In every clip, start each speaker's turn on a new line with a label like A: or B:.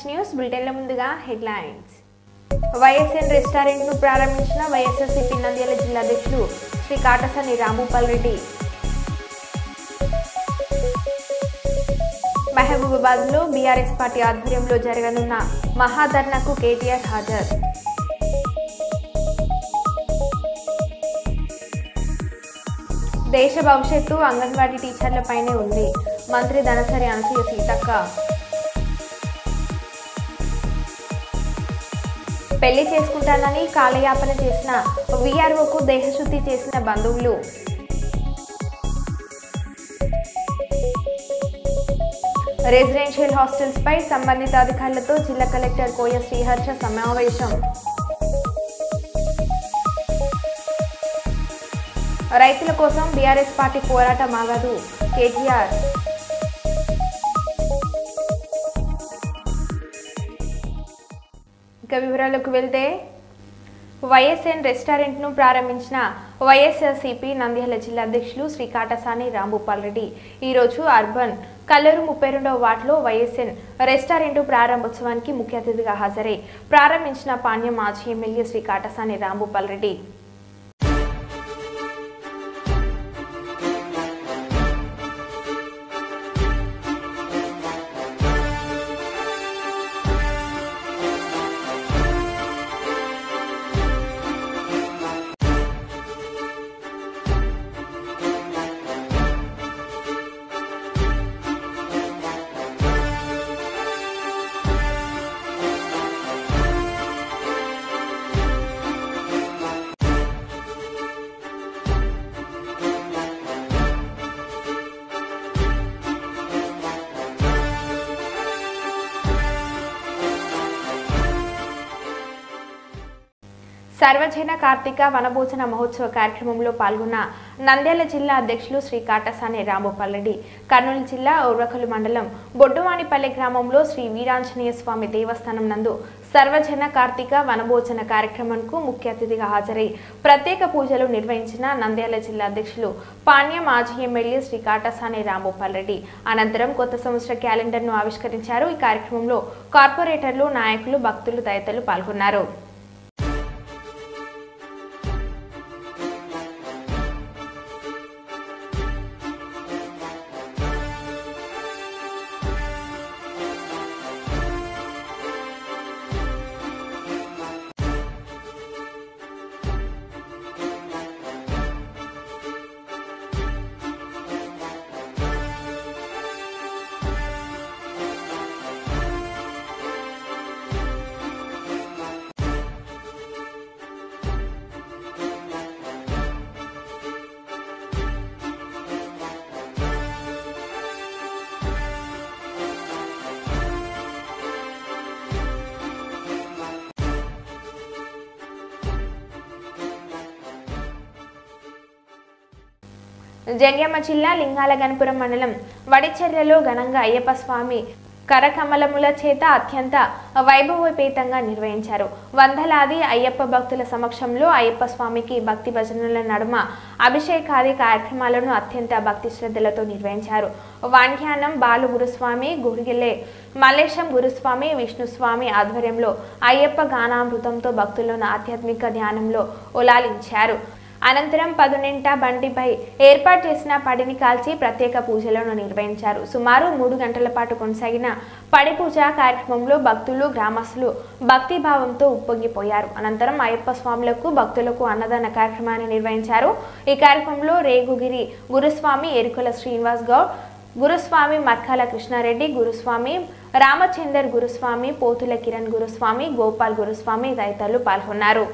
A: H News బులెటిన్ల ముందుగా headlines. YSN restaurant ను ప్రారంభించిన వైఎస్ఆర్సీపీ నంద్యాల జిల్లా అధ్యక్షులు శ్రీ కాటసాని రాంభూపాల్ రెడ్డి. మహబూబాబాద్ లో బీఆర్ఎస్ పార్టీ ఆధ్వర్యంలో జరగనున్న మహాధర్నాకు కేటీఆర్ హాజరు. దేశ భవిష్యత్తు అంగన్వాడీ టీచర్లపైనే ఉంది. మంత్రి ధనసరి అనసూయ సీతక్క. పెళ్లి చేసుకుంటానని కాలయాపన చేసిన వీఆర్ఓకు దేహశుద్ధి చేసిన బంధువులు. రెసిడెన్షియల్ హాస్టల్స్ పై సంబంధిత అధికారులతో జిల్లా కలెక్టర్ కోయ శ్రీహర్ష సమావేశం. రైతుల కోసం బీఆర్ఎస్ పార్టీ పోరాటం ఆగదు కేటీఆర్. ఇక వివరాలకు వెళ్తే వైఎస్ఎన్ రెస్టారెంట్ ను ప్రారంభించిన వైఎస్ఆర్సీపీ నంద్యాల జిల్లా అధ్యక్షులు శ్రీ కాటసాని రాంభూపాల్ రెడ్డి ఈరోజు అర్బన్ కల్లూరు 32వ వార్డులో వైఎస్ఎన్ రెస్టారెంట్ ప్రారంభోత్సవానికి ముఖ్య అతిథిగా హాజరై ప్రారంభించిన పాణ్యం మాజీ ఎమ్మెల్యే శ్రీ కాటసాని రాంభూపాల్ రెడ్డి. సర్వజన కార్తీక వనభోజన మహోత్సవ కార్యక్రమంలో పాల్గొన్న నంద్యాల జిల్లా అధ్యక్షులు శ్రీ కాటసాని రాంభూపాల్ రెడ్డి కర్నూలు జిల్లా ఓర్వకలు మండలం బొడ్డువానిపల్లె గ్రామంలో శ్రీ వీరాంజనేయ స్వామి దేవస్థానం నందు సర్వజన కార్తీక వనభోజన కార్యక్రమంకు ముఖ్య అతిథిగా హాజరై ప్రత్యేక పూజలు నిర్వహించిన నంద్యాల జిల్లా అధ్యక్షులు పాణ్యం మాజీ ఎమ్మెల్యే శ్రీ కాటసాని రాంభూపాల్ రెడ్డి అనంతరం కొత్త సంవత్సర క్యాలెండర్ ను ఆవిష్కరించారు. ఈ కార్యక్రమంలో కార్పొరేటర్లు, నాయకులు, భక్తులు తదితరులు పాల్గొన్నారు. జంగ్యామ జిల్లా లింగాలగనపురం మండలం వడిచెర్లలో ఘనంగా అయ్యప్ప స్వామి కరకమలముల చేత అత్యంత వైభవోపేతంగా నిర్వహించారు. వందలాది అయ్యప్ప భక్తుల సమక్షంలో అయ్యప్ప స్వామికి భక్తి భజనల నడుమ అభిషేకాది కార్యక్రమాలను అత్యంత భక్తి శ్రద్ధలతో నిర్వహించారు. వాణ్యానం బాలు గురుస్వామి, గుడిగెల్లే మల్లేశం గురుస్వామి, విష్ణుస్వామి ఆధ్వర్యంలో అయ్యప్ప గానామృతంతో భక్తులను ఆధ్యాత్మిక ధ్యానంలో ఉలాలించారు. అనంతరం 10 బండిపై ఏర్పాటు చేసిన పడిని కాల్చి ప్రత్యేక పూజలను నిర్వహించారు. సుమారు 3 గంటల పాటు కొనసాగిన పడి పూజ కార్యక్రమంలో భక్తులు, గ్రామస్తులు భక్తి భావంతో ఉప్పొంగిపోయారు. అనంతరం అయ్యప్ప స్వాములకు, భక్తులకు అన్నదాన కార్యక్రమాన్ని నిర్వహించారు. ఈ కార్యక్రమంలో రేగుగిరి గురుస్వామి, ఎరుకల శ్రీనివాస్ గౌడ్ గురుస్వామి, మర్కాల కృష్ణారెడ్డి గురుస్వామి, రామచందర్ గురుస్వామి, పోతుల కిరణ్ గురుస్వామి, గోపాల్ గురుస్వామి తదితరులు పాల్గొన్నారు.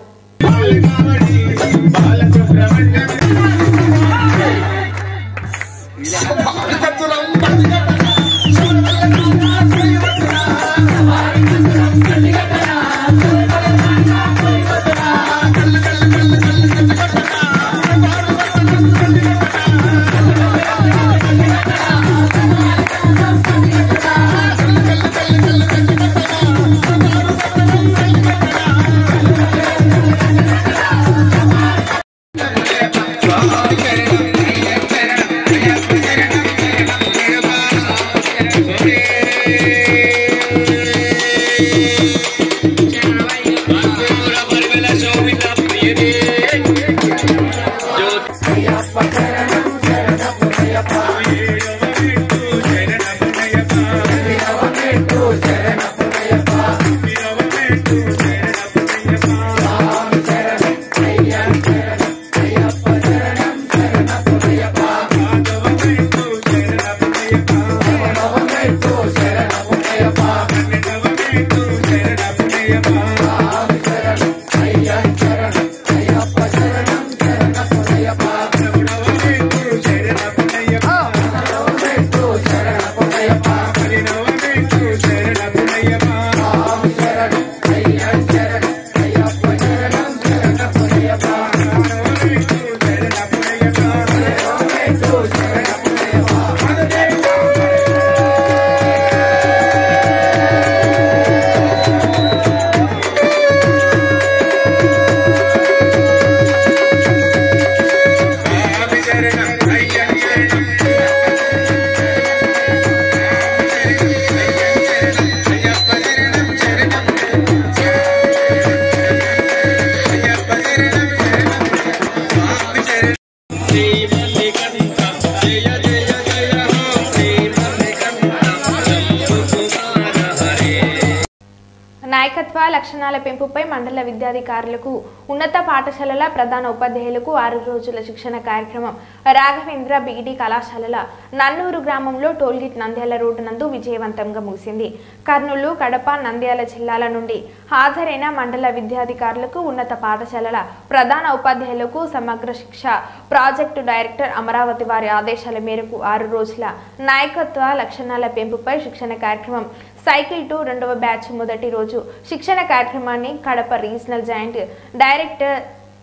A: నాయకత్వ లక్షణాల పెంపుపై మండల విద్యాధికారులకు ఉన్నత పాఠశాలల ప్రధాన ఉపాధ్యాయులకు 6 రోజుల శిక్షణ కార్యక్రమం రాఘవేంద్ర బీఈడీ కళాశాలల నన్నూరు గ్రామంలో టోల్గేట్ నంద్యాల రోడ్డు నందు విజయవంతంగా ముగిసింది. కర్నూలు, కడప, నంద్యాల జిల్లాల నుండి హాజరైన మండల విద్యాధికారులకు ఉన్నత పాఠశాలల ప్రధాన ఉపాధ్యాయులకు సమగ్ర శిక్ష ప్రాజెక్టు డైరెక్టర్ అమరావతి వారి ఆదేశాల మేరకు 6 రోజుల నాయకత్వ లక్షణాల పెంపుపై శిక్షణ కార్యక్రమం సైకిల్ టు 2వ బ్యాచ్ మొదటి రోజు శిక్షణ కార్యక్రమాన్ని Kadapa regional joint director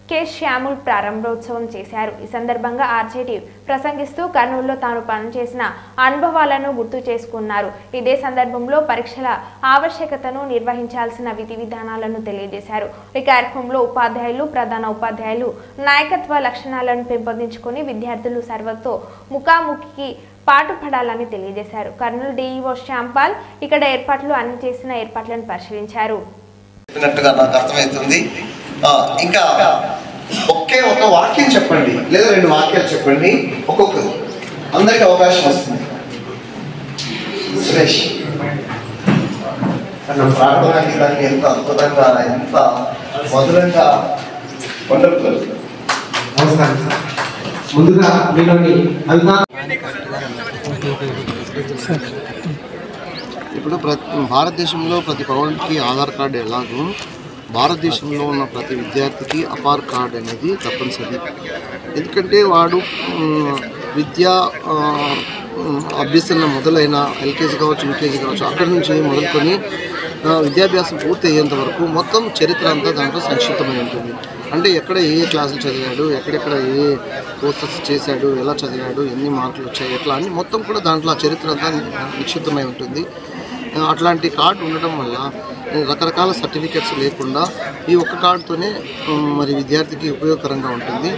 A: K Samuel ప్రారంభోత్సవం చేశారు. ఈ సందర్భంగా ఆర్జేటీ ప్రసంగిస్తూ కర్నూలులో తాను పనిచేసిన అనుభవాలను గుర్తు చేసుకున్నారు. ఇదే సందర్భంలో పరీక్షల ఆవశ్యకతను, నిర్వహించాల్సిన విధి విధానాలను తెలియజేశారు. ఈ కార్యక్రమంలో ఉపాధ్యాయులు, ప్రధాన ఉపాధ్యాయులు నాయకత్వ లక్షణాలను పెంపొందించుకుని విద్యార్థులు సర్వతో ముఖాముఖికి పాటుపడాలని తెలియజేశారు. కర్నూలు డీఈఓ శ్యాంపాల్ ఇక్కడ అన్ని చేసిన ఏర్పాట్లను పరిశీలించారు.
B: ఇంకా ఒకే ఒక వాక్యం చెప్పండి లేదా 2 వాక్యాలు చెప్పండి, ఒక్కొక్కరు అందరికి అవకాశం వస్తుంది. సురేష్ ప్రార్థనా గీతాన్ని ఎంత అద్భుతంగా, ఎంత మధురంగా, వండర్ఫుల్.
C: నమస్కారం సార్. ముందుగా మీలోని
B: ఇప్పుడు భారతదేశంలో ప్రతి పౌరుడికి ఆధార్ కార్డు ఎలాగో భారతదేశంలో ఉన్న ప్రతి విద్యార్థికి అపార్ కార్డ్ అనేది తప్పనిసరి. ఎందుకంటే వాడు విద్యా అభ్యసన మొదలైన ఎల్కేజీ కావచ్చు, యూకేజీ కావచ్చు, అక్కడి నుంచి మొదలుకొని విద్యాభ్యాసం పూర్తి అయ్యేంత వరకు మొత్తం చరిత్ర అంతా దాంట్లో సంక్షిప్తమై ఉంటుంది. అంటే ఎక్కడ ఏ క్లాసులు చదివాడు, ఎక్కడెక్కడ ఏ కోర్సెస్ చేశాడు, ఎలా చదివాడు, ఎన్ని మార్కులు వచ్చాయి, ఎట్లా అని మొత్తం కూడా దాంట్లో ఆ చరిత్ర అంతా నిక్షిప్తమై ఉంటుంది. అట్లాంటి కార్డు ఉండడం వల్ల రకరకాల సర్టిఫికెట్స్ లేకుండా ఈ ఒక్క కార్డుతోనే మరి విద్యార్థికి ఉపయోగకరంగా ఉంటుంది.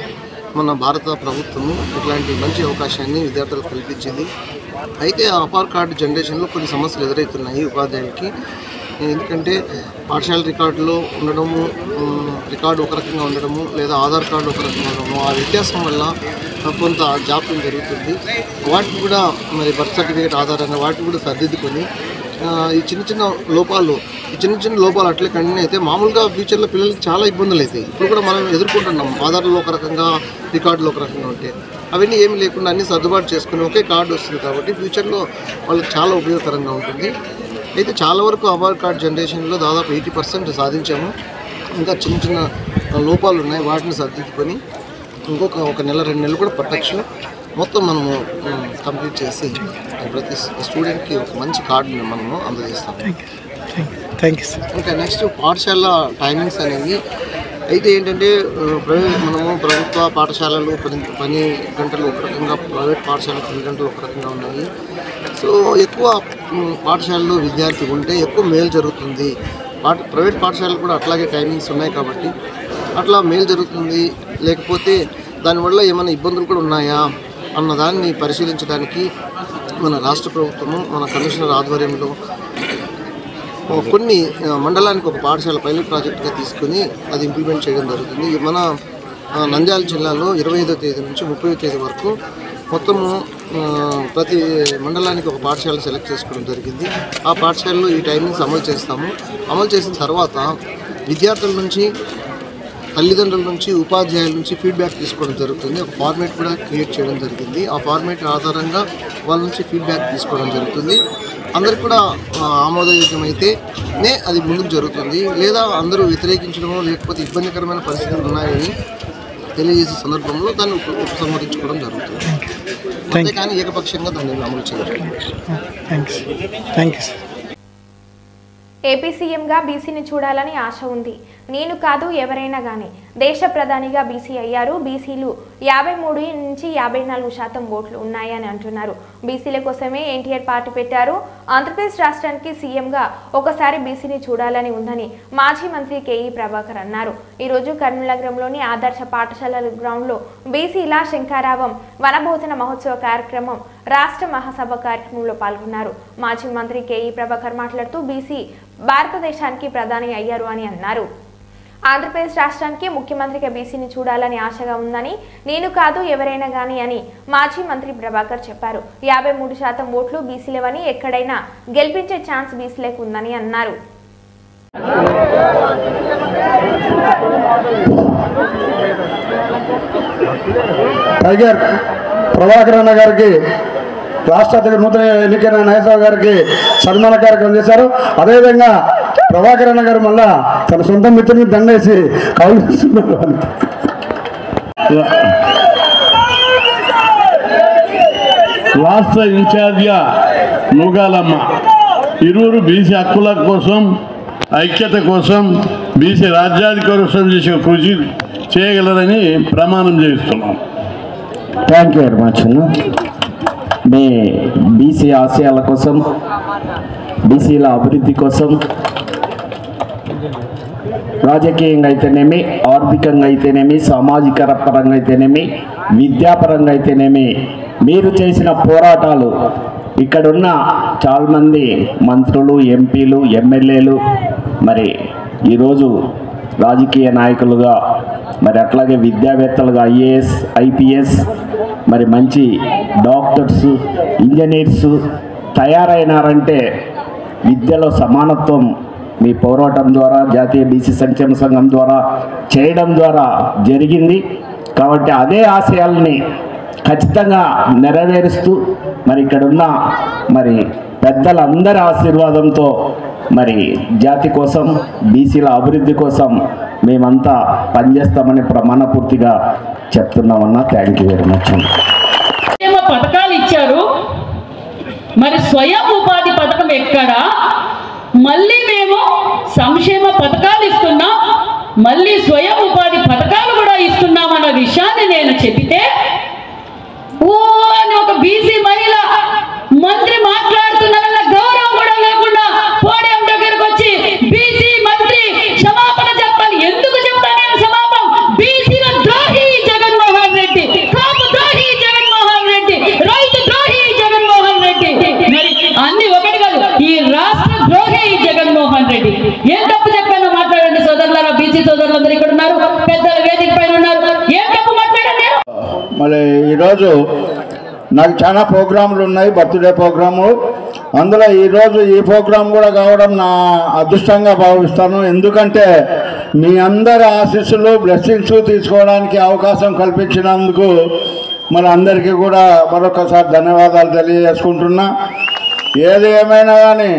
B: మన భారత ప్రభుత్వము ఇట్లాంటి మంచి అవకాశాన్ని విద్యార్థులకు కల్పించింది. అయితే ఆ అపార్ కార్డు జనరేషన్లో కొన్ని సమస్యలు ఎదురవుతున్నాయి ఉపాధ్యాయులకి. ఎందుకంటే పాఠశాల రికార్డులో ఉండడము, రికార్డు ఒక రకంగా ఉండడము, లేదా ఆధార్ కార్డు ఒక రకంగా ఉండడము, ఆ వ్యత్యాసం వల్ల కొంత జాప్యం జరుగుతుంది. వాటిని కూడా మరి బర్త్ సర్టిఫికేట్ ఆధారంగా వాటిని కూడా సర్దిద్దుకొని ఈ చిన్న చిన్న లోపాలు అట్లే కంటిన్యూ అయితే మామూలుగా ఫ్యూచర్లో పిల్లలకి చాలా ఇబ్బందులు అవుతాయి. ఇప్పుడు కూడా మనం ఎదుర్కొంటున్నాం. ఆధార్లో ఒక రకంగా, రికార్డులో ఒక రకంగా ఉంటే అవన్నీ ఏమి లేకుండా అన్నీ సర్దుబాటు చేసుకుని ఒకే కార్డు వస్తుంది కాబట్టి ఫ్యూచర్లో వాళ్ళకి చాలా ఉపయోగకరంగా ఉంటుంది. అయితే చాలా వరకు ఆధార్ కార్డ్ జనరేషన్లో దాదాపు 80% సాధించాము. ఇంకా చిన్న చిన్న లోపాలు ఉన్నాయి, వాటిని సర్దిద్దుకొని ఒక నెల 2 నెలలు కూడా పట్టచ్చు. మొత్తం మనము కంప్లీట్ చేసి ప్రతి స్టూడెంట్కి ఒక మంచి కార్డుని మనము అందజేస్తాము. ఇంకా నెక్స్ట్ పాఠశాల టైమింగ్స్ అనేవి అయితే ఏంటంటే మనము ప్రభుత్వ పాఠశాలలు 10 గంటలు ఒక రకంగా, ప్రైవేట్ పాఠశాలలు 10 గంటలు ఒక రకంగా ఉన్నాయి. సో ఎక్కువ పాఠశాలలో విద్యార్థి ఉంటే ఎక్కువ మేలు జరుగుతుంది. ప్రైవేట్ పాఠశాలలు కూడా అట్లాగే టైమింగ్స్ ఉన్నాయి కాబట్టి అట్లా మేలు జరుగుతుంది. లేకపోతే దానివల్ల ఏమైనా ఇబ్బందులు కూడా ఉన్నాయా అన్నదాన్ని పరిశీలించడానికి మన రాష్ట్ర ప్రభుత్వము, మన కమిషనర్ ఆధ్వర్యంలో కొన్ని మండలానికి ఒక పాఠశాల పైలట్ ప్రాజెక్టుగా తీసుకుని అది ఇంప్లిమెంట్ చేయడం జరుగుతుంది. మన నంద్యాల జిల్లాలో 25వ తేదీ నుంచి 30వ తేదీ వరకు మొత్తము ప్రతి మండలానికి ఒక పాఠశాల సెలెక్ట్ చేసుకోవడం జరిగింది. ఆ పాఠశాలలో ఈ టైమింగ్స్ అమలు చేస్తాము. అమలు చేసిన తర్వాత విద్యార్థుల నుంచి, తల్లిదండ్రుల నుంచి, ఉపాధ్యాయుల నుంచి ఫీడ్బ్యాక్ తీసుకోవడం జరుగుతుంది. ఒక ఫార్మేట్ కూడా క్రియేట్ చేయడం జరిగింది. ఆ ఫార్మేట్ ఆధారంగా వాళ్ళ నుంచి ఫీడ్బ్యాక్ తీసుకోవడం జరుగుతుంది. అందరికి కూడా ఆమోదయోగ్యమైతేనే అది ముందుకు జరుగుతుంది. లేదా అందరూ వ్యతిరేకించడమో లేకపోతే ఇబ్బందికరమైన పరిస్థితులు ఉన్నాయని తెలియజేసే సందర్భంలో దాన్ని ఉపసంహరించుకోవడం జరుగుతుంది. అంతేకాని ఏకపక్షంగా దాన్ని అమలు చేయాలి.
A: ఏపీ సీఎంగా బీసీని చూడాలని ఆశ ఉంది. నేను కాదు ఎవరైనా కానీ దేశ ప్రధానిగా బీసీ అయ్యారు. బీసీలు 53 నుంచి 54% ఓట్లు ఉన్నాయని అంటున్నారు. బీసీల కోసమే ఎన్టీఆర్ పార్టీ పెట్టారు. ఆంధ్రప్రదేశ్ రాష్ట్రానికి సీఎంగా ఒకసారి బీసీని చూడాలని ఉందని మాజీ మంత్రి కేఈ ప్రభాకర్ అన్నారు. ఈరోజు కర్నూలు నగరంలోని ఆదర్శ పాఠశాలల గ్రౌండ్లో బీసీల శంఖారావం వనభోజన మహోత్సవ కార్యక్రమం రాష్ట్ర మహాసభ కార్యక్రమంలో పాల్గొన్నారు. మాజీ మంత్రి కేఈ ప్రభాకర్ మాట్లాడుతూ బీసీ భారతదేశానికి ప్రధాని అయ్యారు అని అన్నారు. ఆంధ్రప్రదేశ్ రాష్ట్రానికి ముఖ్యమంత్రిగా బీసీని చూడాలని ఆశగా ఉందని, నేను కాదు ఎవరైనా గాని అని మాజీ మంత్రి ప్రభాకర్ చెప్పారు. 53% ఓట్లు బీసీలవని, ఎక్కడైనా గెలిపించే ఛాన్స్ బీసీలకు ఉందని అన్నారు.
D: టైగర్ ప్రభాకర్ అన్న గారికి రాష్ట్ర అధ్యక్షుడు నూతన ఎన్నికైన నాగేశ్వరరావు గారికి సన్మాన కార్యక్రమం చేశారు. అదేవిధంగా ప్రభాకర్ అన్న గారు మళ్ళా తన సొంత మిత్రుని దండేసి కౌలుస్తున్నారు.
E: రాష్ట్ర ఇన్ఛార్జిగా నూగాలమ్మ ఇరువురు బీసీ హక్కుల కోసం, ఐక్యత కోసం, బీసీ రాజ్యాధికారి కోసం చేసే కృషి చేయగలరని ప్రమాణం చేస్తున్నాం.
F: Thank you very much. Me BC ఆశయాల కోసం, బీసీల అభివృద్ధి కోసం రాజకీయంగా అయితేనేమి, ఆర్థికంగా అయితేనేమి, సామాజిక పరంగా అయితేనేమి, విద్యాపరంగా అయితేనేమి మీరు చేసిన పోరాటాలు ఇక్కడున్న చాలామంది మంత్రులు, ఎంపీలు, ఎమ్మెల్యేలు మరి ఈరోజు రాజకీయ నాయకులుగా, మరి అట్లాగే విద్యావేత్తలుగా ఐఏఎస్, ఐపీఎస్, మరి మంచి డాక్టర్స్, ఇంజనీర్స్ తయారైనారంటే విద్యలో సమానత్వం మీ పోరాటం ద్వారా, జాతీయ బీసీ సంక్షేమ సంఘం ద్వారా చేయడం ద్వారా జరిగింది. కాబట్టి అదే ఆశయాల్ని ఖచ్చితంగా నెరవేరుస్తూ మరి ఇక్కడున్న మరి పెద్దలందరి ఆశీర్వాదంతో మరి జాతి కోసం, బీసీల అభివృద్ధి కోసం మేమంతా పనిచేస్తామని మనపూర్తిగా చెప్తున్నామన్నా. Thank you very much.
G: పథకాలు ఇచ్చారు, మరి స్వయం ఉపాధి పథకం ఎక్కడా? మళ్ళీ మేము సంక్షేమ పథకాలు ఇస్తున్నాం, మళ్ళీ స్వయం ఉపాధి పథకాలు కూడా ఇస్తున్నామన్న విషయాన్ని నేను చెబితే ఓ అని ఒక బీసీ మహిళ మంత్రి మాట్లాడుతున్నారన్న గౌరవం కూడా లేకుండా పోడియం దగ్గరకు వచ్చి బీసీ మంత్రి క్షమాపణ చెప్పాలి. ఎందుకు చెప్తాను నేను క్షమాపణ? బీసీల ద్రోహి జగన్మోహన్ రెడ్డి, కాపు ద్రోహి జగన్మోహన్ రెడ్డి, రైతు ద్రోహి జగన్మోహన్ రెడ్డి, మరి అన్ని ఒకటి కాదు, ఈ రాష్ట్ర ద్రోహి జగన్మోహన్ రెడ్డి. ఏం తప్పు చెప్పానో మాట్లాడండి సోదరులారా, బీసీ సోదరులందరూ ఇక్కడ ఉన్నారు, పెద్దల వేదిక పైన ఉన్నారు. ఏం తప్పు మాట్లాడండి?
D: మరి ఈరోజు నాకు చాలా ప్రోగ్రాంలు ఉన్నాయి, బర్త్డే ప్రోగ్రాము. అందులో ఈరోజు ఈ ప్రోగ్రాం కూడా కావడం నా అదృష్టంగా భావిస్తాను. ఎందుకంటే మీ అందరి ఆశీస్సులు, బ్లెస్సింగ్స్ తీసుకోవడానికి అవకాశం కల్పించినందుకు మన అందరికీ కూడా మరొకసారి ధన్యవాదాలు తెలియజేసుకుంటున్నా. ఏది ఏమైనా కానీ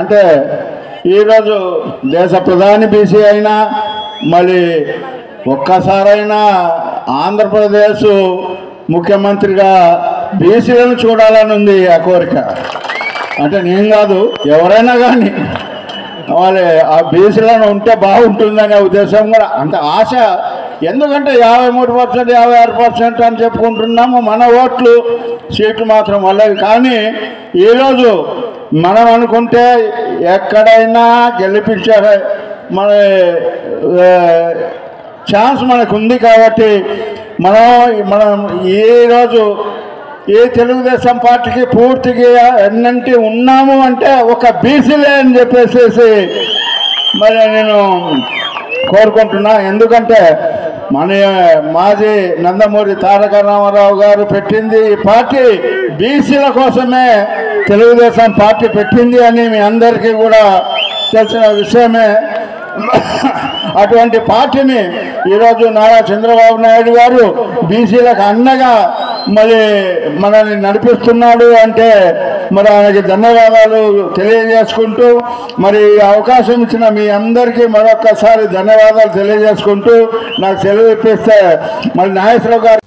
D: అంటే ఈరోజు దేశ ప్రధాని బీసీ అయినా, మళ్ళీ ఒక్కసారైనా ఆంధ్రప్రదేశ్ ముఖ్యమంత్రిగా బీసీలను చూడాలని ఉంది ఆ కోరిక. అంటే నేను కాదు, ఎవరైనా కానీ వాళ్ళే ఆ బీసీలను ఉంటే బాగుంటుందనే ఉద్దేశం కూడా, అంటే ఆశ. ఎందుకంటే 53%, 56% అని చెప్పుకుంటున్నాము, మన ఓట్లు సీట్లు మాత్రం వాళ్ళవి. కానీ ఈరోజు మనం అనుకుంటే ఎక్కడైనా గెలిపించే మన ఛాన్స్ మనకు ఉంది. కాబట్టి మనం ఈరోజు ఈ తెలుగుదేశం పార్టీకి పూర్తిగా ఎన్నంటి ఉన్నాము అంటే ఒక బీసీలే అని చెప్పేసి మరి నేను కోరుకుంటున్నా. ఎందుకంటే మన మాజీ నందమూరి తారక రామారావు గారు పెట్టింది ఈ పార్టీ బీసీల కోసమే తెలుగుదేశం పార్టీ పెట్టింది అని మీ అందరికీ కూడా తెలిసిన విషయమే. అటువంటి పార్టీని ఈరోజు నారా చంద్రబాబు నాయుడు గారు బీసీలకు అండగా మరి మనల్ని నడిపిస్తున్నాడు అంటే మరి ఆయనకి ధన్యవాదాలు తెలియజేసుకుంటూ, మరి అవకాశం ఇచ్చిన మీ అందరికీ మరొక్కసారి ధన్యవాదాలు తెలియజేసుకుంటూ నాకు సెలవు ఇప్పిస్తే మరి నాగేశ్వరరావు గారు.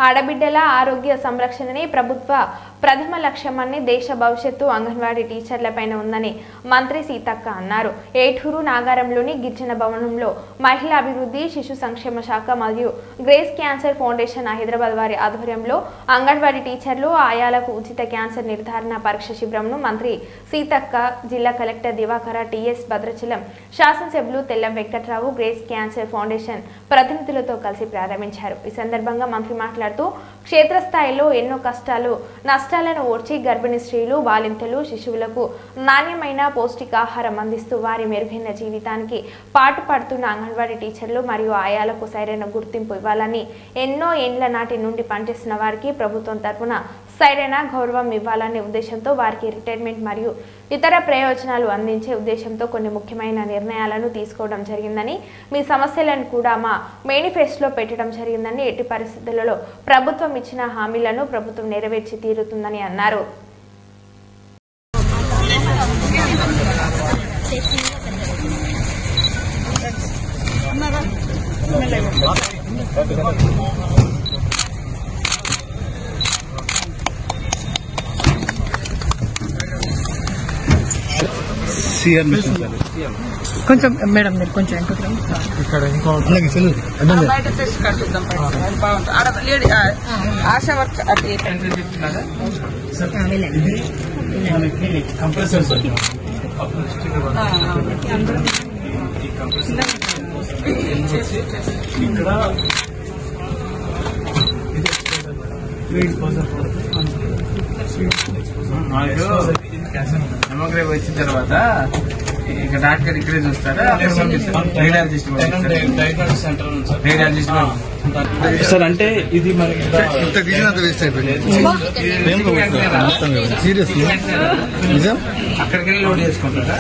A: ఆడబిడ్డల ఆరోగ్య సంరక్షణని ప్రభుత్వ ప్రథమ లక్ష్యమని దేశ భవిష్యత్తు అంగన్వాడీ టీచర్లపైన ఉందని మంత్రి సీతక్క అన్నారు. ఏటూరు నాగారంలోని గిరిజన భవనంలో మహిళా అభివృద్ధి, శిశు సంక్షేమ శాఖ మరియు గ్రేస్ క్యాన్సర్ ఫౌండేషన్ హైదరాబాద్ వారి ఆధ్వర్యంలో అంగన్వాడీ టీచర్లు, ఆయాలకు ఉచిత క్యాన్సర్ నిర్ధారణ పరీక్ష శిబిరంను మంత్రి సీతక్క, జిల్లా కలెక్టర్ దివాకర, టీఎస్ భద్రాచలం శాసనసభ్యులు Tellam Venkatrao, grace cancer foundation ప్రతినిధులతో కలిసి ప్రారంభించారు. ఈ సందర్భంగా మంత్రి మాట్లాడుతూ క్షేత్రస్థాయిలో ఎన్నో కష్టాలు, నష్టాలను ఓర్చి గర్భిణీ స్త్రీలు, బాలింతలు, శిశువులకు నాణ్యమైన పౌష్టికాహారం అందిస్తూ వారి మెరుగైన జీవితానికి పాటుపడుతున్న అంగన్వాడీ టీచర్లు మరియు ఆయాలకు సరైన గుర్తింపు ఇవ్వాలని, ఎన్నో ఏండ్ల నాటి నుండి పనిచేస్తున్న వారికి ప్రభుత్వం తరఫున సరైన గౌరవం ఇవ్వాలనే ఉద్దేశంతో వారికి రిటైర్మెంట్ మరియు ఇతర ప్రయోజనాలు అందించే ఉద్దేశంతో కొన్ని ముఖ్యమైన నిర్ణయాలను తీసుకోవడం జరిగిందని, మీ సమస్యలను కూడా మా మేనిఫెస్టోలో పెట్టడం జరిగిందని, ఎట్టి పరిస్థితులలో ప్రభుత్వం ఇచ్చిన హామీలను ప్రభుత్వం నెరవేర్చి తీరుతుందని అన్నారు.
H: కొంచెం మేడం మీరు కొంచెం ఇక్కడ బయట తెచ్చి కట్టుద్దాం బాగుంటుంది ఆశా వర్క్ అది
I: హెమోగ్రాఫ్ వచ్చిన తర్వాత ఇక డాక్టర్ ఇక్కడే చూస్తారా
J: సార్? అంటే ఇది మరి
I: అక్కడికి వెళ్ళి లోడ్ చేసుకుంటారా?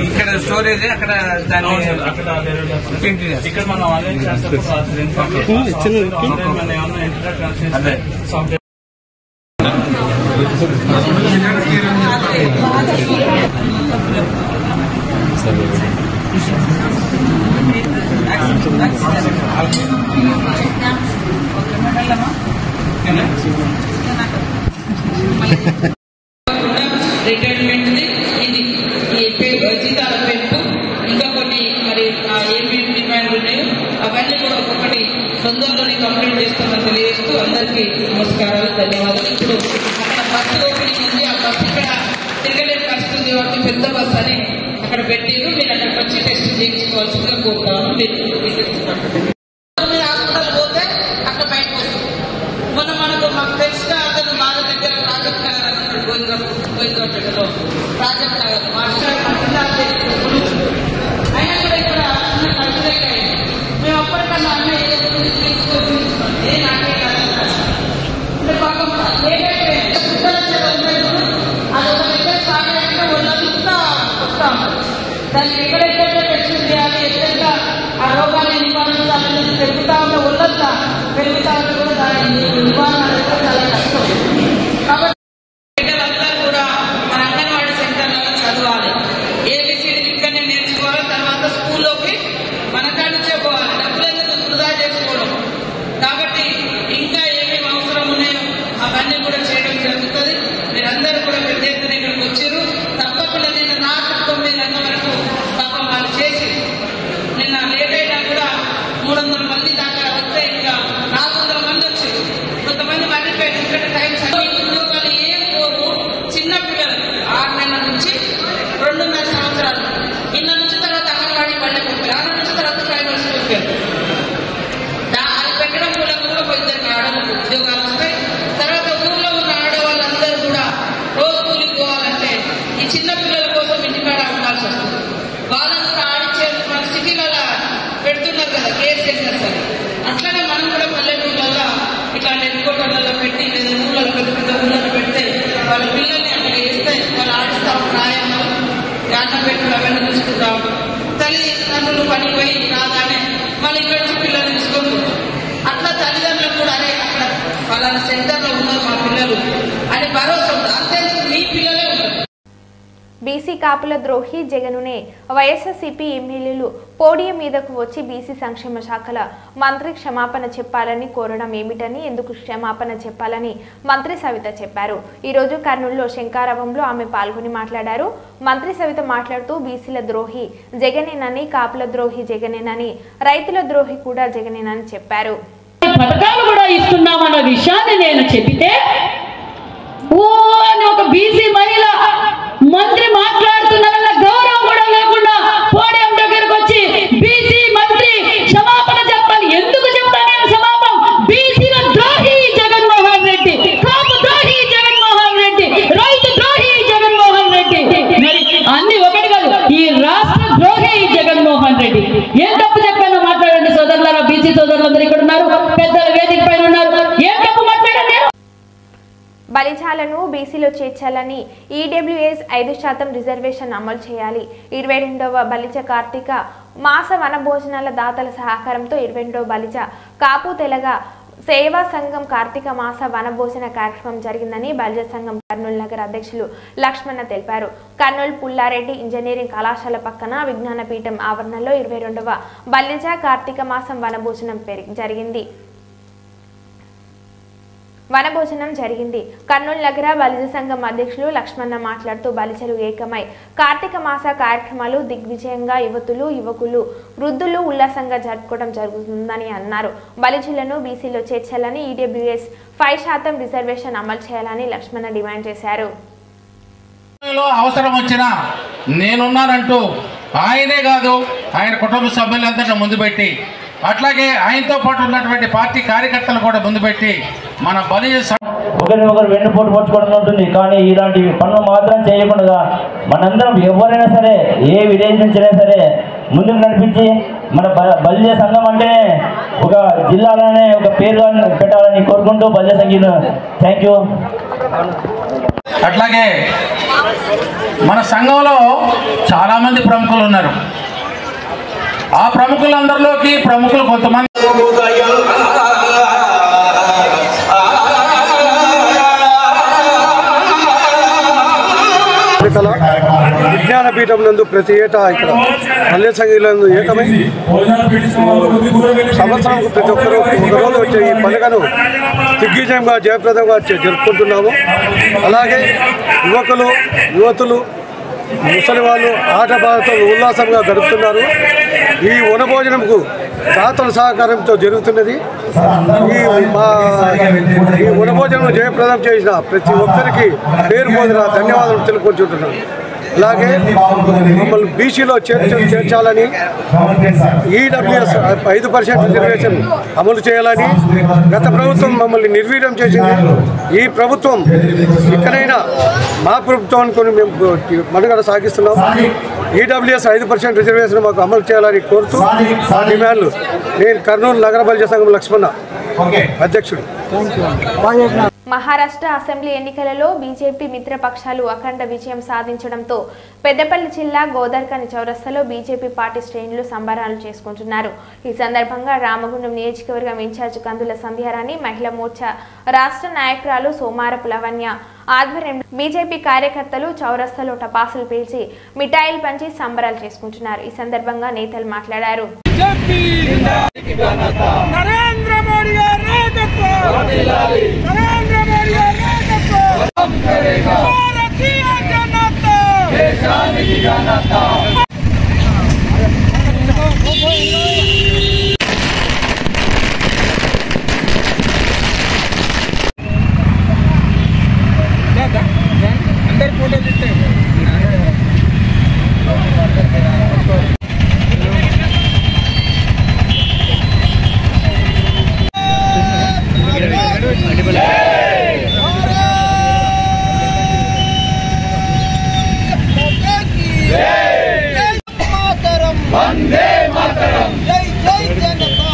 I: ఇక్కడ స్టోరేజ్ అక్కడ
J: ఇక్కడ మనం ఆన్లైన్ అదే
G: రిటైర్మెంట్ ఇది జీతాల పెంపు ఇంకా కొన్ని మరి ఏమేమి డిమాండ్లు ఉన్నాయో అవన్నీ కూడా ఒక్కొక్కటి తొందరలోనే కంప్లీట్ చేస్తామని తెలియజేస్తూ అందరికీ నమస్కారాలు, ధన్యవాదాలు. ఇప్పుడు అక్కడ బస్సు ఓపెనింగ్ ఉంది, ఆ బస్సు ఇక్కడ తిరగలేని పరిస్థితి ఉంది కాబట్టి పెద్ద బస్సు అని అక్కడ పెట్టారు. మీరు అక్కడికి వచ్చి టెస్ట్ చేయించుకోవాల్సిందిగా కోరుతాను. మీరు హాస్పిటల్ పోతే అక్కడ బయటకు వస్తుంది. మొన్న మాకు తెలిసిన అతను మా దగ్గర ప్రాజెక్ట్ నగర్ అన్నాడు, గోవిందపేటలో ప్రాజెక్ట్ నగర్ మాస్టర్ అయినా కూడా ఇక్కడ కన్సిడర్ అయ్యింది. మేము అప్పటికన్నా అన్న తీసుకొచ్చి నాకే అంటే పాపం ఏదైతే అది ఒక దగ్గర స్టార్ట్ అయితే వాళ్ళంతా వస్తా ఉంటారు. దానికి ఎక్కడెక్కడ టెస్ట్ చేయాలి, ఎక్కడెక్కడ ఆ రోగాన్ని నివారించాలని పెరుగుతా ఉన్న ఒళ్ళంతా పెరుగుతా ఉంటే కూడా దాని నివారణ చాలా కష్టం. కాబట్టి పిల్లలందరూ కూడా మన అంగన్వాడీ సెంటర్లలో చదవాలి. ఏబిసిడి ఇక్కడనే నేర్చుకోవాలి. తర్వాత స్కూల్లోకి మన కాడ నుంచే పోవాలి. డబ్బులెందుకు వృధా చేసుకోవడం. కాబట్టి ఇంకా ఏమేమి అవసరం ఉన్నాయో అవన్నీ కూడా చేయడం జరుగుతుంది. మీరందరూ కూడా పెద్ద ఎత్తున ఇక్కడికి వచ్చారు. తప్పకుండా నిన్న రాత్రి 9 గంటల వరకు పాపం వాళ్ళు చేసి నిన్న లేట్ అయినా కూడా 300 మంది దాకా వస్తే ఇంకా 400 మంది వచ్చారు. కొంతమంది మర్రిపోయారు. ఇక్కడ టైం ఉద్యోగాలు ఏం పోవు. చిన్న పిల్లలు 6 నెలల నుంచి 2.5 సంవత్సరాలు ఇళ్ళ నుంచి తర్వాత అంగన్వాడీ పల్లె పంపారు. 6 నుంచి తర్వాత ప్రైమరీ స్కూల్ పెట్టారు. అది పెట్టడం మూలంగా కూడా 2 ఆడవాళ్ళకు ఉద్యోగాలు వస్తాయి. తర్వాత ఊర్లో ఉన్న ఆడవాళ్ళందరూ కూడా రోజు కూలికి పోవాలంటే ఈ చిన్న పిల్లల కోసం ఇంటికాడ ఉండాల్సి వస్తుంది. వాళ్ళని కూడా ఆడిచ్చే మన సిటీలలో పెడుతున్నారు కదా కేర్ సెంటర్స్ అని. అట్లనే మనం కూడా పల్లెటూళ్ళలో ఇట్లాంటి హెడ్కోటర్లలో పెట్టి లేదా ఊళ్ళలో పెద్ద పెద్ద ఊళ్ళలో పెడితే వాళ్ళ పిల్లల్ని అక్కడ వేస్తే వాళ్ళు ఆడిస్తాం. ప్రాయంలో అన్నం పెట్టుకుని అవన్నీ చూసుకుంటాం. తల్లిదండ్రులు పనికి పోయి రాగానే మళ్ళీ ఇక్కడ నుంచి పిల్లల్ని తీసుకొని పోతాం. అట్లా తల్లిదండ్రులకు కూడా అరే అక్కడ వాళ్ళ సెంటర్లో ఉన్నారు మా పిల్లలు అని భరోసా ఉంటుంది. అంతే మీ పిల్లలే ఉంటారు.
A: బీసీ కాపుల ద్రోహి జగనునే వైఎస్ఆర్సీపీ ఎమ్మెల్యేలు పోడియం మీదకు వచ్చి బీసీ సంక్షేమ శాఖల మంత్రి క్షమాపణ చెప్పాలని కోరడం ఏమిటని, ఎందుకు క్షమాపణ చెప్పాలని మంత్రి సవిత చెప్పారు. ఈరోజు కర్నూలులో శంకారావంలో ఆమె పాల్గొని మాట్లాడారు. మంత్రి సవిత మాట్లాడుతూ బీసీల ద్రోహి జగనేనని, కాపుల ద్రోహి జగనేనని, రైతుల ద్రోహి కూడా జగనేనని చెప్పారు.
G: పథకాలు కూడా ఇస్తున్నామన్న విషయాన్ని నేను చెబితే ఓ అని ఒక బీసీ మహిళ మంత్రి మాట్లాడుతున్నారన్న గౌరవం కూడా లేకుండా పోడియం దగ్గరకు వచ్చి బీసీ మంత్రి క్షమాపణ చెప్పాలి. ఎందుకు చెప్తా నేను క్షమాపణ? బీసీల ద్రోహి జగన్మోహన్ రెడ్డి, కాపు ద్రోహి జగన్మోహన్ రెడ్డి, రైతు ద్రోహి జగన్మోహన్ రెడ్డి, మరి అన్ని ఒకటి కాదు, ఈ రాష్ట్ర ద్రోహి జగన్మోహన్ రెడ్డి. ఏం తప్పు చెప్పానో మాట్లాడండి సోదరులారా. బీసీ సోదరులందరూ ఇక్కడ ఉన్నారు, పెద్దల వేదిక పైన ఉన్నారు. ఏం తప్పు మాట్లాడాను నేను?
A: చేర్చాలని ఈడబ్ల్యూఎస్ 5% రిజర్వేషన్ అమలు చేయాలి. 22వ బలిజ కార్తీక మాస వనభోజనాల దాతల సహకారంతో 22వ బలిజ కాపు తెలగ సేవా సంఘం కార్తీక మాస వనభోజన కార్యక్రమం జరిగిందని బలిజ సంఘం కర్నూలు నగర అధ్యక్షులు లక్ష్మణ తెలిపారు. కర్నూలు పుల్లారెడ్డి ఇంజనీరింగ్ కళాశాల పక్కన విజ్ఞానపీఠం ఆవరణలో 22వ బలిజ కార్తీక మాసం వనభోజనం జరిగింది. కర్నూలు నగర బలిజ సంఘం అధ్యక్షులు లక్ష్మణ మాట్లాడుతూ బలిజలు ఏకమై కార్తీక మాస కార్యక్రమాలు దిగ్విజయంగా యువకులు వృద్ధులు ఉల్లాసంగా జరుపుకోవడం జరుగుతుందని అన్నారు. బలిజులను బీసీలో చేర్చాలని ఈడబ్ల్యూఎస్ 5% రిజర్వేషన్ అమలు చేయాలని లక్ష్మణ డిమాండ్ చేశారు.
K: అవసరం వచ్చినా నేనున్నానంటూ ఆయనే కాదు ఆయన కుటుంబ సభ్యులందరినీ ముందు పెట్టి అట్లాగే ఆయనతో పాటు ఉన్నటువంటి పార్టీ కార్యకర్తలు కూడా ముందు పెట్టి మన బలిజ
L: ఒకరినొకరు వెన్నుపోటు పొడుచుకోవడం ఉంటుంది. కానీ ఇలాంటి పనులు మాత్రం చేయకుండా మనందరం ఎవరైనా సరే ఏ విలేజ్ నుంచైనా సరే ముందుకు నడిపించి మన బలిజ సంఘం అంటేనే ఒక జిల్లాలోనే ఒక పేరు పెట్టాలని కోరుకుంటూ బలిజ సంఘం థ్యాంక్ యూ.
K: అట్లాగే మన సంఘంలో చాలామంది ప్రముఖులు ఉన్నారు. ఆ ప్రముఖులందరిలోకి ప్రముఖులు కొంతమంది
M: విజ్ఞానపీఠం నందు ప్రతి ఏటా ఇక్కడ పల్లె సంఘీలందు ఏకమై సంవత్సరం ప్రతి ఒక్కరూ ఒకరోజు వచ్చే ఈ పండుగను దిగ్విజయంగా జయప్రదంగా జరుపుకుంటున్నాము. అలాగే యువతులు ముసలి వాళ్ళు ఆటపాటతో ఉల్లాసంగా గడుపుతున్నారు. ఈ వనభోజనంకు దాతల సహకారంతో జరుగుతున్నది. ఈ వనభోజనం జయప్రదం చేసిన ప్రతి ఒక్కరికి పేరు పొందిన ధన్యవాదాలు తెలుపుకుంటున్నాను. అలాగే మమ్మల్ని బీసీలో చేర్చాలని ఈడబ్ల్యూఎస్ 5% రిజర్వేషన్ అమలు చేయాలని గత ప్రభుత్వం మమ్మల్ని నిర్వీర్యం చేసింది. ఈ ప్రభుత్వం ఇక్కడైనా మా ప్రభుత్వాన్ని కొన్ని మేము మనుగడ సాగిస్తున్నాం. ఈడబ్ల్యూఎస్ 5% రిజర్వేషన్ మాకు అమలు చేయాలని కోరుతూ ఆ డిమాండ్లు నేను కర్నూలు నగర బలిజ సంఘం లక్ష్మణ అధ్యక్షుడు.
A: మహారాష్ట్ర అసెంబ్లీ ఎన్నికలలో బీజేపీ మిత్రపక్షాలు అఖండ విజయం సాధించడంతో పెద్దపల్లి జిల్లా గోదర్కని చౌరస్తాలో బీజేపీ పార్టీ శ్రేణులు సంబరాలు చేసుకుంటున్నారు. ఈ సందర్భంగా రామగుండం నియోజకవర్గం ఇన్ఛార్జ్ కందుల సంధ్యారాణి, మహిళా మోర్చా రాష్ట్ర నాయకురాలు సోమారపు లవణ్య ఆధ్వర్యంలో బీజేపీ కార్యకర్తలు చౌరస్తాలో టపాసులు పేల్చి మిఠాయిలు పంచి సంబరాలు చేసుకుంటున్నారు. ఈ సందర్భంగా నేతలు మాట్లాడారు.
N: నరేంద్ర మోడీ గారి నాయకత్వం, నరేంద్ర మోడీ గారి నాయకత్వం, భారతీయ జనతా దేశానికి ఘనత. అందరు ఫోటో తీస్తే వందే మాతరం, జై జై జనతా,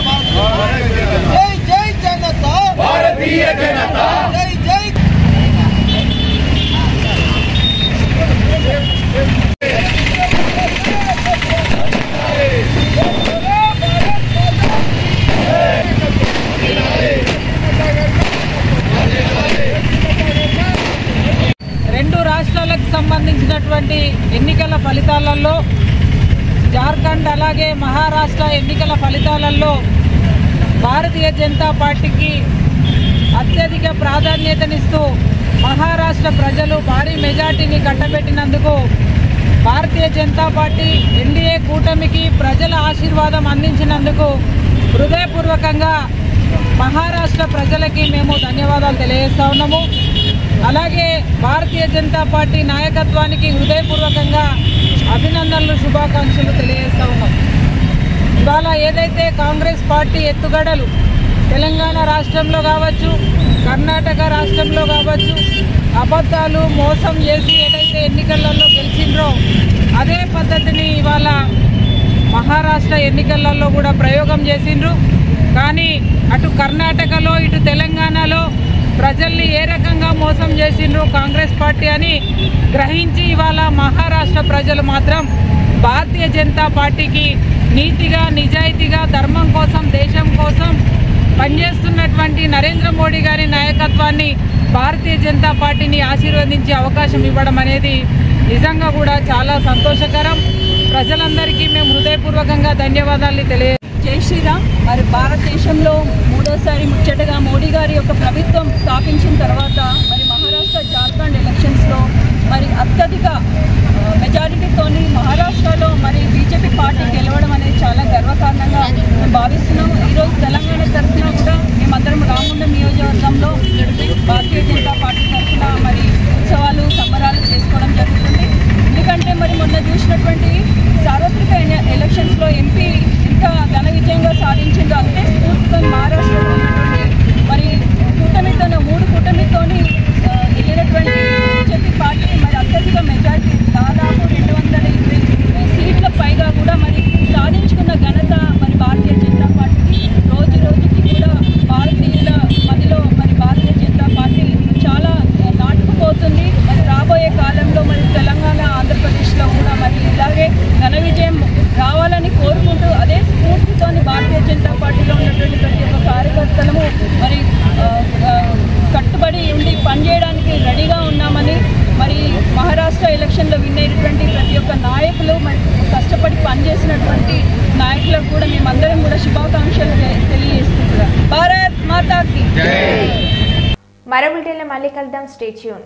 N: జై జై జనతా, భారతీయ జనతా, జై జై. రెండు రాష్ట్రాలకు సంబంధించినటువంటి ఎన్నికల ఫలితాలలో జార్ఖండ్ అలాగే మహారాష్ట్ర ఎన్నికల ఫలితాలలో భారతీయ జనతా పార్టీకి అత్యధిక ప్రాధాన్యతనిస్తూ మహారాష్ట్ర ప్రజలు భారీ మెజార్టీని కట్టబెట్టినందుకు భారతీయ జనతా పార్టీ ఎన్డీఏ కూటమికి ప్రజల ఆశీర్వాదం అందించినందుకు హృదయపూర్వకంగా మహారాష్ట్ర ప్రజలకి మేము ధన్యవాదాలు తెలియజేస్తా ఉన్నాము. అలాగే భారతీయ జనతా పార్టీ నాయకత్వానికి హృదయపూర్వకంగా అభినందనలు, శుభాకాంక్షలు తెలియజేస్తా ఉన్నాం. ఇవాళ ఏదైతే కాంగ్రెస్ పార్టీ ఎత్తుగడలు తెలంగాణ రాష్ట్రంలో కావచ్చు, కర్ణాటక రాష్ట్రంలో కావచ్చు, అబద్ధాలు మోసం చేసి ఏదైతే ఎన్నికలలో గెలిచిండ్రో అదే పద్ధతిని ఇవాళ మహారాష్ట్ర ఎన్నికలలో కూడా ప్రయోగం చేసిండ్రు. కానీ అటు కర్ణాటకలో ఇటు తెలంగాణలో ప్రజల్ని ఏ రకంగా మోసం చేసిండ్రు కాంగ్రెస్ పార్టీ అని గ్రహించి ఇవాళ మహారాష్ట్ర ప్రజలు మాత్రం భారతీయ జనతా పార్టీకి నీతిగా నిజాయితీగా ధర్మం కోసం దేశం కోసం పనిచేస్తున్నటువంటి నరేంద్ర మోడీ గారి నాయకత్వాన్ని భారతీయ జనతా పార్టీని ఆశీర్వదించే అవకాశం ఇవ్వడం అనేది నిజంగా కూడా చాలా సంతోషకరం. ప్రజలందరికీ మేము హృదయపూర్వకంగా ధన్యవాదాలు
O: జై శ్రీరామ్. మరి భారతదేశంలో మూడోసారి ముచ్చటగా మోడీ గారి యొక్క ప్రభుత్వం స్థాపించిన తర్వాత మరి మహారాష్ట్ర జార్ఖండ్ ఎలక్షన్స్లో మరి అత్యధిక మెజారిటీతోని మహారాష్ట్రలో మరి బీజేపీ పార్టీ గెలవడం అనేది చాలా గర్వకారణంగా మేము భావిస్తున్నాము. ఈరోజు తెలంగాణ తరఫున కూడా మేమందరం రామగుండం నియోజకవర్గంలో భారతీయ జనతా పార్టీ తరఫున మరి ఉత్సవాలు సంబరాలు చేసుకోవడం జరుగుతుంది. ఎందుకంటే మరి మొన్న చూసినటువంటి సార్వత్రిక ఎలక్షన్స్లో ఎంపీ ఇంకా ఘన విజయంగా సాధించిందో అంతే స్ఫూర్తితో మహారాష్ట్రలో ఉన్నటువంటి మరి కూటమితో 3 కూటమితోని వెళ్ళినటువంటి బీజేపీ పార్టీ మరి అత్యధిక మెజార్టీ దాదాపు 220 సీట్ల పైగా కూడా మరి సాధించుకున్న ఘనత మరి భారతీయ జనతా పార్టీ. రోజు రోజుకి కూడా భారతీయుల మధ్యలో మరి భారతీయ జనతా పార్టీ చాలా నాటుకుపోతుంది. మరి రాబోయే కాలంలో మరి తెలంగాణ ఆంధ్రప్రదేశ్లో కూడా మరి ఇలాగే ఘన విజయం రావాలని కోరుకుంటూ అదే స్ఫూర్తితోని భారతీయ జనతా పార్టీలో ఉన్నటువంటి ప్రతి ఒక్క కార్యకర్తలము మరి కట్టుబడి ఉండి పనిచేయడానికి రెడీగా ఉన్నామని మరి మహారాష్ట్ర ఎలక్షన్లో విన్ అయినటువంటి ప్రతి ఒక్క నాయకులు మరి కష్టపడి పనిచేసినటువంటి నాయకులకు కూడా మేమందరం కూడా శుభాకాంక్షలు తెలియజేస్తున్నాం. భారత్ మాతాకి
A: మరో బులెటిన్లో మళ్ళీ కలుద్దాం. Stay tune.